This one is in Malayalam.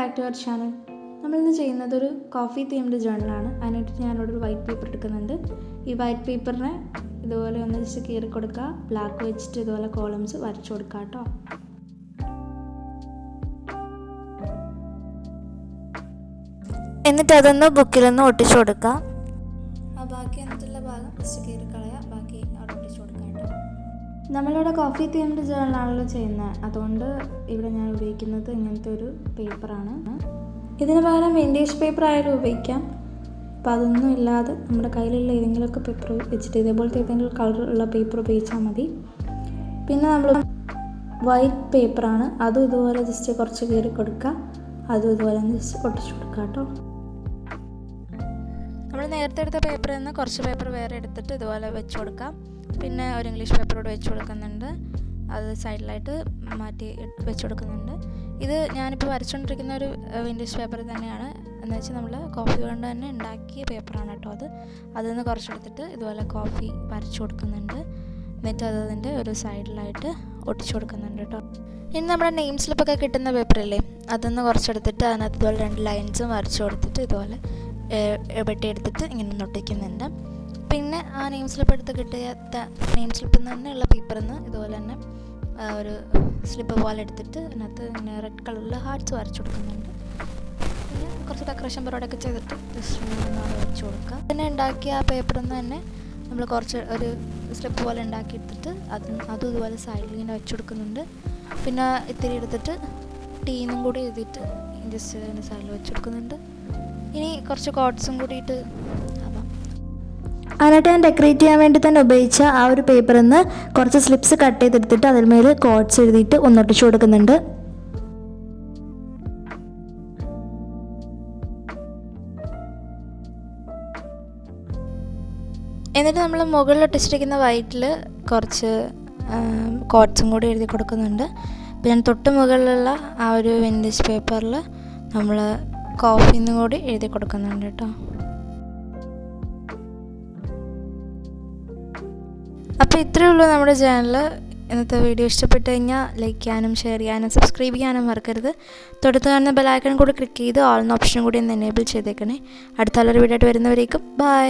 Back to our channel. നമ്മളിന്ന് ചെയ്യുന്നത് ഒരു കോഫി തീംഡ് ജേർണലാണ്. അതിനായിട്ട് ഞാനിവിടെ ഒരു വൈറ്റ് പേപ്പർ എടുക്കുന്നുണ്ട്. ഈ വൈറ്റ് പേപ്പറിനെ ഇതുപോലെ ഒന്ന് ജസ്റ്റ് കീറി കൊടുക്കുക. ബ്ലാക്ക് വെച്ചിട്ട് ഇതുപോലെ കോളംസ് വരച്ചു കൊടുക്കുക കേട്ടോ. എന്നിട്ട് അതൊന്ന് ബുക്കിലൊന്ന് ഒട്ടിച്ചു കൊടുക്കുക. ആ ബാക്കി എന്നിട്ടുള്ള ഭാഗം ജസ്റ്റ് കീറി കളയുക. ബാക്കി അവിടെ ഒട്ടിച്ചു കൊടുക്കുക കേട്ടോ. നമ്മളിവിടെ കോഫി തീംഡ് ജേർണലാണല്ലോ ചെയ്യുന്നത്. അതുകൊണ്ട് ഇവിടെ ഞാൻ ഉപയോഗിക്കുന്നത് ഇങ്ങനത്തെ ഒരു പേപ്പറാണ്. ഇതിന് പകരം വിൻറ്റേജ് പേപ്പർ ആയാലും ഉപയോഗിക്കാം. അപ്പോൾ അതൊന്നും ഇല്ലാതെ നമ്മുടെ കയ്യിലുള്ള ഏതെങ്കിലുമൊക്കെ പേപ്പർ വെച്ചിട്ട് ഇതേപോലത്തെ ഏതെങ്കിലും കളറുള്ള പേപ്പർ ഉപയോഗിച്ചാൽ മതി. പിന്നെ നമ്മൾ വൈറ്റ് പേപ്പറാണ്, അതും ഇതുപോലെ ജസ്റ്റ് കുറച്ച് കീറി കൊടുക്കുക. അതും ഇതുപോലെ ഒന്ന് ജസ്റ്റ് ഒട്ടിച്ചു കൊടുക്കുക കേട്ടോ. നമ്മൾ നേരത്തെ എടുത്ത പേപ്പറിൽ നിന്ന് കുറച്ച് പേപ്പർ വേറെ എടുത്തിട്ട് ഇതുപോലെ വെച്ച് കൊടുക്കാം. പിന്നെ ഒരു ഇംഗ്ലീഷ് പേപ്പറോട് വെച്ച് കൊടുക്കുന്നുണ്ട്. അത് സൈഡിലായിട്ട് മാറ്റി വെച്ച് കൊടുക്കുന്നുണ്ട്. ഇത് ഞാനിപ്പോൾ വരച്ചുകൊണ്ടിരിക്കുന്ന ഒരു വിൻറ്റേജ് പേപ്പർ തന്നെയാണ്. എന്ന് വെച്ചാൽ നമ്മൾ കോഫി കൊണ്ട് തന്നെ ഉണ്ടാക്കിയ പേപ്പറാണ് കേട്ടോ അത്. അതിൽ നിന്ന് കുറച്ചെടുത്തിട്ട് ഇതുപോലെ കോഫി വരച്ചു കൊടുക്കുന്നുണ്ട്. എന്നിട്ട് അതിൻ്റെ ഒരു സൈഡിലായിട്ട് ഒട്ടിച്ചു കൊടുക്കുന്നുണ്ട് കേട്ടോ. ഇനി നമ്മുടെ നെയിം സ്ലിപ്പൊക്കെ കിട്ടുന്ന പേപ്പറില്ലേ, അതൊന്ന് കുറച്ചെടുത്തിട്ട് അതിനകത്ത് ഇതുപോലെ 2 ലൈൻസും വരച്ചു കൊടുത്തിട്ട് ഇതുപോലെ വെട്ടിയെടുത്തിട്ട് ഇങ്ങനെ ഒന്ന് ഒട്ടിക്കുന്നുണ്ട്. പിന്നെ ആ നെയിം സ്ലിപ്പ് എടുത്ത് കിട്ടിയ നെയിം സ്ലിപ്പിൽ നിന്ന് തന്നെയുള്ള പേപ്പറിൽ നിന്ന് ഇതുപോലെ തന്നെ ഒരു സ്ലിപ്പ് പോലെ എടുത്തിട്ട് അതിനകത്ത് ഇങ്ങനെ റെഡ് കളറിൽ ഹാർട്ട്സ് വരച്ചു കൊടുക്കുന്നുണ്ട്. പിന്നെ കുറച്ച് ഡെക്കറേഷൻ പരിപാടിയൊക്കെ ചെയ്തിട്ട് ജസ്റ്റ് വെച്ച് കൊടുക്കുക. പിന്നെ ഉണ്ടാക്കിയ ആ പേപ്പറിൽ നിന്ന് തന്നെ നമ്മൾ കുറച്ച് ഒരു സ്ലിപ്പ് പോലെ ഉണ്ടാക്കിയെടുത്തിട്ട് അതും ഇതുപോലെ സൈഡിൽ ഇങ്ങനെ വെച്ച് കൊടുക്കുന്നുണ്ട്. പിന്നെ ഇത്തിരി എടുത്തിട്ട് ടീന്നും കൂടി എഴുതിയിട്ട് ജസ്റ്റ് അതിൻ്റെ സൈഡിൽ വെച്ച് കൊടുക്കുന്നുണ്ട്. ഇനി കുറച്ച് കോട്ട്സും കൂടിയിട്ട് അതിനായിട്ട് ഞാൻ ഡെക്കറേറ്റ് ചെയ്യാൻ വേണ്ടി തന്നെ ഉപയോഗിച്ച ആ ഒരു പേപ്പറിൽ നിന്ന് കുറച്ച് സ്ലിപ്സ് കട്ട് ചെയ്തെടുത്തിട്ട് അതിൽ മേൽ കോട്ട്സ് എഴുതിയിട്ട് ഒന്നൊട്ടിച്ചു കൊടുക്കുന്നുണ്ട്. എന്നിട്ട് നമ്മൾ മുകളിൽ ഒട്ടിച്ചിരിക്കുന്ന വൈറ്റിൽ കുറച്ച് കോട്ട്സും കൂടി എഴുതി കൊടുക്കുന്നുണ്ട്. പിന്നെ തൊട്ട് മുകളിലുള്ള ആ ഒരു വിൻറ്റേജ് പേപ്പറിൽ നമ്മൾ കോഫിന്നും കൂടി എഴുതി കൊടുക്കുന്നുണ്ട് കേട്ടോ. അപ്പോൾ ഇത്രയേ ഉള്ളൂ നമ്മുടെ ചാനൽ. ഇന്നത്തെ വീഡിയോ ഇഷ്ടപ്പെട്ട് കഴിഞ്ഞാൽ ലൈക്ക് ചെയ്യാനും ഷെയർ ചെയ്യാനും സബ്സ്ക്രൈബ് ചെയ്യാനും മറക്കരുത്. തൊടുത്ത് കാണുന്ന ബെൽ ഐക്കൺ കൂടി ക്ലിക്ക് ചെയ്ത് ഓൾ എന്ന ഓപ്ഷൻ കൂടി ഒന്ന് എനേബിൾ ചെയ്തേക്കണേ. അടുത്ത നല്ലൊരു വീഡിയോ ആയിട്ട് വരുന്നവരേക്കും ബൈ.